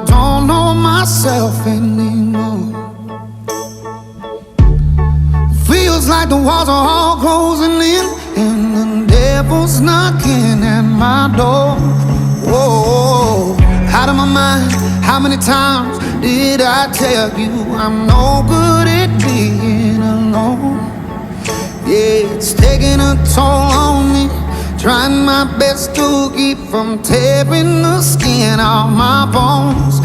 don't know myself anymore. Feels like the walls are all closing in, and the devil's knocking at my door. Whoa, out of my mind, how many times did I tell you I'm no good at being alone? Yeah, it's taking a toll on me, trying my best to keep from tearing the skin off my bones.